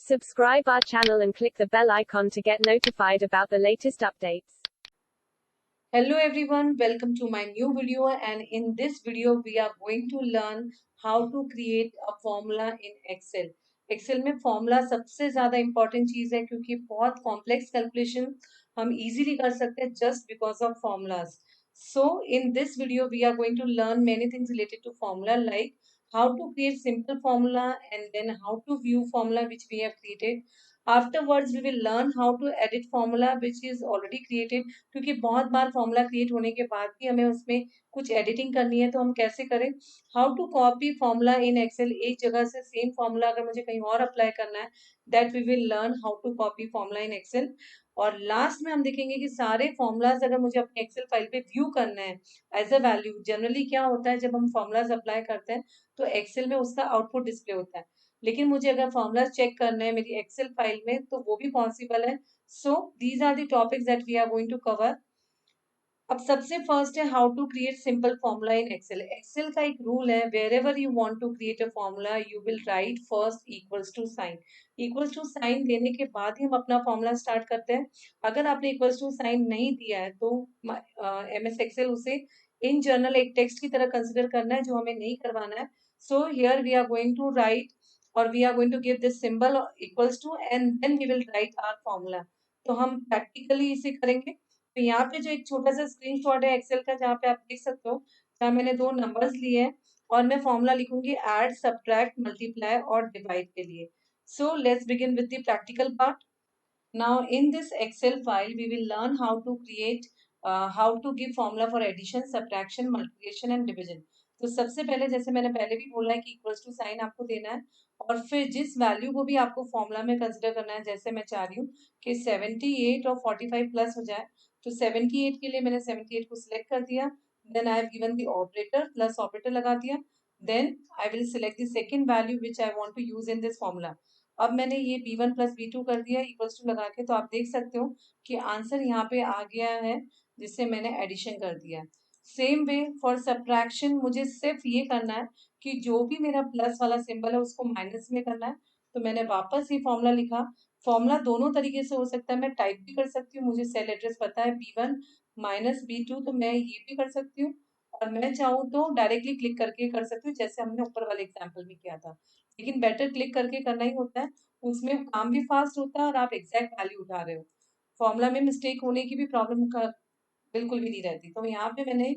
Subscribe our channel and click the bell icon to get notified about the latest updates. Hello everyone, welcome to my new video, and in this video we are going to learn how to create a formula in Excel. Excel में formula सबसे ज़्यादा important चीज़ है क्योंकि बहुत complex calculation हम easily कर सकते हैं just because of formulas. So in this video we are going to learn many things related to formula, like how to create simple formula and then how to view formula which we have created. Afterwards we will learn how to edit formula which is already created, क्योंकि बहुत बार formula create होने के बाद भी हमें उसमें कुछ editing करनी है, तो हम कैसे करें. How to copy formula in Excel, एक जगह से सेम फॉर्मूला अगर मुझे कहीं और अप्लाई करना है, that we will learn how to copy formula in Excel. और लास्ट में हम देखेंगे कि सारे फॉर्मूलाज अगर मुझे अपने एक्सेल फाइल पे व्यू करना है एज अ वैल्यू. जनरली क्या होता है, जब हम फॉर्मूलाज अप्लाई करते हैं तो एक्सेल में उसका आउटपुट डिस्प्ले होता है, लेकिन मुझे अगर फॉर्मूलाज चेक करना है मेरी एक्सेल फाइल में तो वो भी पॉसिबल है. So these are the topics that we are going to cover. अब सबसे फर्स्ट है how to create simple formula in Excel. Excel का एक रूल है, whenever you want to create a formula you will write first equals to sign. Equals to sign देने के बाद ही हम अपना फॉर्मूला स्टार्ट करते हैं. अगर आपने इक्वल्स टू साइन नहीं दिया है तो एमएस एक्सेल उसे इन जनरल एक टेक्स्ट की तरह कंसिडर करना है, जो हमें नहीं करवाना है. So here we are going to write और we are going to give this symbol equals to and then we will write our formula. तो हम प्रैक्टिकली इसे करेंगे. तो यहाँ पे जो एक छोटा सा स्क्रीनशॉट है एक्सेल का, जहाँ पे आप देख सकते हो, जहाँ मैंने दो नंबर्स लिए हैं और मैं फॉर्मूला लिखूंगी ऐड, सब्ट्रैक्ट, मल्टीप्लाई और डिवाइड के लिए. So let's begin with the practical part. Now in this Excel file we will learn how to create how to give formula for addition, subtraction, multiplication and division. तो सबसे पहले, जैसे मैंने पहले भी बोला है कि इक्वल्स टू साइन आपको देना है और फिर जिस वैल्यू को भी आपको फॉर्मूला में कंसिडर करना है. जैसे मैं चाह रही हूँ कि 78 और 45 प्लस हो जाए, तो 78 के लिए मैंने 78 को सिलेक्ट कर दिया. Then I have given the operator, plus operator लगा दिया. Then I will select the second value which I want to use in this formula. अब मैंने ये b1 प्लस b2 कर दिया इक्वल्स टू लगा के, तो आप देख सकते हो कि आंसर यहाँ पे आ गया है, जिससे मैंने एडिशन कर दिया. सेम वे फॉर सब्ट्रैक्शन, मुझे सिर्फ ये करना है कि जो भी मेरा प्लस वाला सिंबल है उसको माइनस में करना है. तो मैंने वापस ये फॉर्मूला लिखा. फॉर्मूला दोनों तरीके से हो सकता है, मैं टाइप भी कर सकती हूँ, मुझे सेल एड्रेस पता है b1 माइनस b2, तो मैं ये भी कर सकती हूँ. और मैं चाहूँ तो डायरेक्टली क्लिक करके कर सकती हूँ, जैसे हमने ऊपर वाले एग्जाम्पल में किया था. लेकिन बेटर क्लिक करके करना ही होता है, उसमें काम भी फास्ट होता है और आप एग्जैक्ट वैल्यू उठा रहे हो. फॉर्मूला में मिस्टेक होने की भी प्रॉब्लम का बिल्कुल भी नहीं रहती. तो यहाँ पे मैंने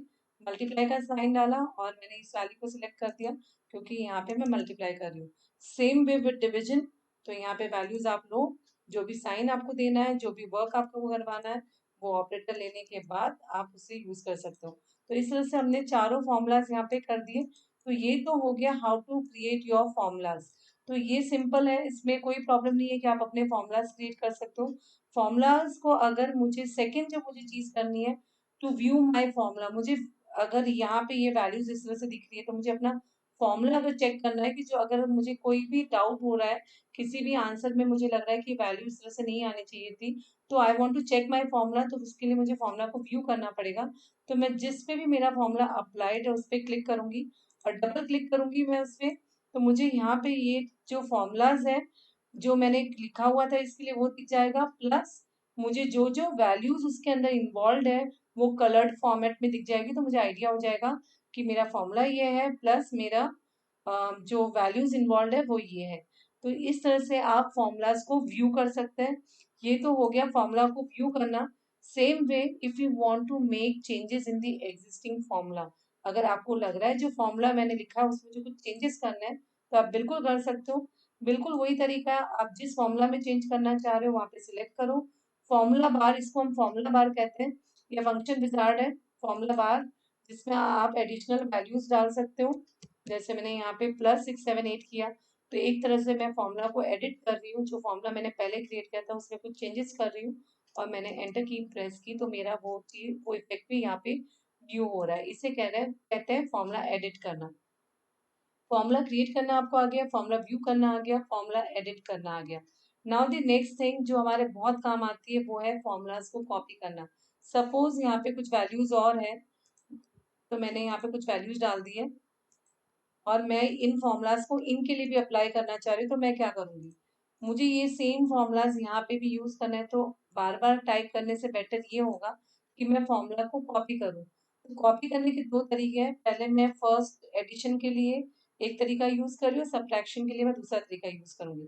मल्टीप्लाई का साइन डाला और मैंने इस वैल्यू को सिलेक्ट कर दिया क्योंकि यहाँ पे मैं मल्टीप्लाई कर रही हूँ. सेम वे विद डिविजन, तो यहाँ पे वैल्यूज आप लो, जो भी साइन आपको देना है, जो भी वर्क आपको करवाना है, वो ऑपरेटर लेने के बाद आप उसे यूज कर सकते हो. तो इस तरह से हमने चारों फॉर्मूलाज यहाँ पे कर दिए. तो ये तो हो गया how to create your formulas. तो ये सिंपल है, इसमें कोई प्रॉब्लम नहीं है कि आप अपने फॉर्मूलाज क्रिएट कर सकते हो. फॉर्मूलाज को अगर मुझे सेकंड जो मुझे चीज करनी है टू व्यू माय फॉर्मूला, मुझे अगर यहाँ पे ये वैल्यूज इस तरह से दिख रही है तो मुझे अपना फॉर्मूला अगर चेक करना है कि जो अगर मुझे कोई भी डाउट हो रहा है किसी भी आंसर में, मुझे लग रहा है कि वैल्यू इस तरह से नहीं आनी चाहिए थी, तो I want to check my formula, तो उसके लिए मुझे फॉर्मूला को व्यू करना पड़ेगा. तो मैं जिस पे भी मेरा फॉर्मूला अप्लाइड है उस पर क्लिक करूंगी और डबल क्लिक करूंगी मैं उस पर. तो मुझे यहाँ पे ये जो फॉर्मूलाज है जो मैंने लिखा हुआ था इसके लिए वो दिख जाएगा, प्लस मुझे जो जो वैल्यूज उसके अंदर इन्वॉल्व है वो कलर्ड फॉर्मेट में दिख जाएगी. तो मुझे आइडिया हो जाएगा कि मेरा फॉर्मूला ये है प्लस मेरा जो वैल्यूज इन्वॉल्व है वो ये है. तो इस तरह से आप फॉर्मूलाज को व्यू कर सकते हैं. ये तो हो गया फॉर्मूला को व्यू करना. Same way if you want to make changes in the existing formula, अगर आपको लग रहा है जो फॉर्मूला मैंने लिखा है उसमें जो कुछ चेंजेस करने हैं तो आप बिल्कुल कर सकते हो. बिल्कुल वही तरीका है, आप जिस फॉर्मूला में चेंज करना चाह रहे हो वहां पे सिलेक्ट करो. फॉर्मूला बार, इसको हम फॉर्मूला बार कहते हैं, या फंक्शन विजार्ड है फॉर्मूला बार, जिसमें आप एडिशनल वैल्यूज डाल सकते हो. जैसे मैंने यहाँ पे +678 किया, तो एक तरह से मैं फॉर्मूला को एडिट कर रही हूँ. जो फॉर्मूला मैंने पहले क्रिएट किया था उसमें कुछ चेंजेस कर रही हूँ और मैंने एंटर की प्रेस की, तो मेरा वो चीज वो इफेक्ट भी यहाँ पे व्यू हो रहा है. इसे कहते हैं फॉर्मूला एडिट करना. फॉर्मूला क्रिएट करना आपको आ गया, फॉर्मूला व्यू करना आ गया, फॉर्मूला एडिट करना आ गया. नाउ द नेक्स्ट थिंग जो हमारे बहुत काम आती है वो है फॉर्मूलाज को कॉपी करना. सपोज यहाँ पे कुछ वैल्यूज और है, तो मैंने यहाँ पे कुछ वैल्यूज डाल दी है और मैं इन फॉर्मूलाज को इनके लिए भी अप्लाई करना चाह रही हूँ, तो मैं क्या करूंगी, मुझे ये सेम फॉर्मूलाज यहाँ पे भी यूज करना है, तो बार बार टाइप करने से बेटर ये होगा कि मैं फॉर्मूला को कॉपी करूँ। तो कॉपी करने के दो तरीके हैं। पहले मैं फर्स्ट एडिशन के लिए एक तरीका यूज कर रही हूँ, सब्ट्रैक्शन के लिए मैं दूसरा तरीका यूज करूंगी।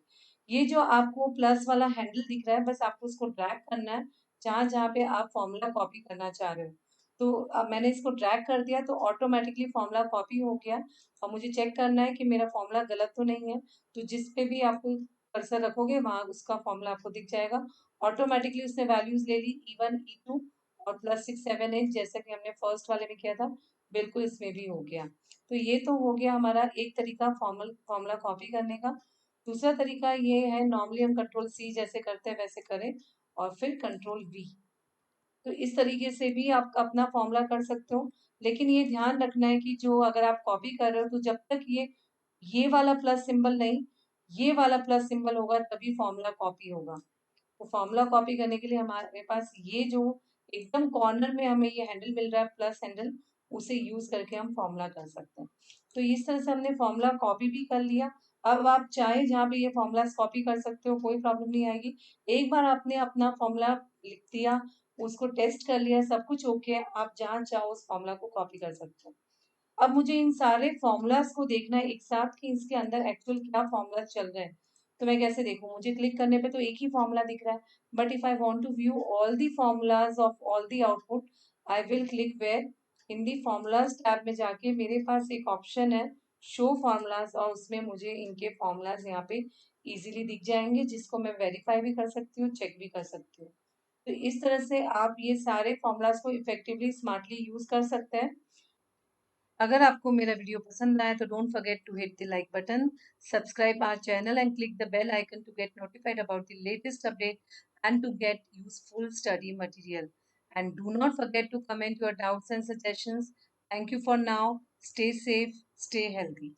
ये जो आपको प्लस वाला हैंडल दिख रहा है, बस आपको उसको ड्रैग करना है जहां जहां पे आप फॉर्मूला कॉपी करना चाह रहे हो। तो अब मैंने इसको ड्रैग कर दिया तो ऑटोमेटिकली फॉर्मूला कॉपी हो गया। और मुझे चेक करना है कि मेरा फॉर्मूला गलत तो नहीं है। तो जिस पे भी आपको कर्सर रखोगे वहां उसका फॉर्मूला आपको दिख जाएगा। ऑटोमेटिकली उसने वैल्यूज ले ली E1 E2 और +6 7 8, जैसा कि हमने फर्स्ट वाले में किया था, बिल्कुल इसमें भी हो गया। तो ये तो हो गया हमारा एक तरीका फॉर्मूला कॉपी करने का। दूसरा तरीका ये है, नॉर्मली हम कंट्रोल C जैसे करते हैं वैसे करें और फिर कंट्रोल V। तो इस तरीके से भी आप अपना फॉर्मूला कर सकते हो। लेकिन ये ध्यान रखना है कि जो अगर आप कॉपी कर रहे हो तो जब तक ये वाला प्लस सिंबल नहीं, ये वाला प्लस सिंबल होगा तभी फॉर्मूला कॉपी होगा। तो फॉर्मूला कॉपी करने के लिए हमारे पास ये जो एकदम कॉर्नर में हमें ये हैंडल मिल रहा है, प्लस हैंडल, उसे यूज करके हम फॉर्मूला कर सकते हैं। तो इस तरह से हमने फॉर्मूला कॉपी भी कर लिया। अब आप चाहे जहाँ पे ये फॉर्मूला कॉपी कर सकते हो, कोई प्रॉब्लम नहीं आएगी। एक बार आपने अपना फॉर्मूला लिख दिया, उसको टेस्ट कर लिया, सब कुछ ओके है, आप जहाँ चाहो उस फॉर्मूला को कॉपी कर सकते हो। अब मुझे इन सारे फॉर्मूलाज को देखना है एक साथ कि इसके अंदर एक्चुअल क्या फॉर्मूला चल रहे हैं। तो मैं कैसे देखूं? मुझे क्लिक करने पे तो एक ही फॉर्मूला दिख रहा है, but if I want to view all the formulas of all the output, I will click where, in the formulas tab में जाके मेरे पास एक ऑप्शन है शो फॉर्मूलाज, और उसमें मुझे इनके फॉर्मूलाज यहाँ पे इजीली दिख जाएंगे, जिसको मैं वेरीफाई भी कर सकती हूँ, चेक भी कर सकती हूँ। तो इस तरह से आप ये सारे फॉर्मूलाज को इफेक्टिवली स्मार्टली यूज कर सकते हैं। अगर आपको मेरा वीडियो पसंद आए तो don't forget to hit the like button, subscribe our channel and click the bell icon to get notified about the latest update and to get useful study material. And do not forget to comment your doubts and suggestions. Thank you for now. Stay safe, stay healthy.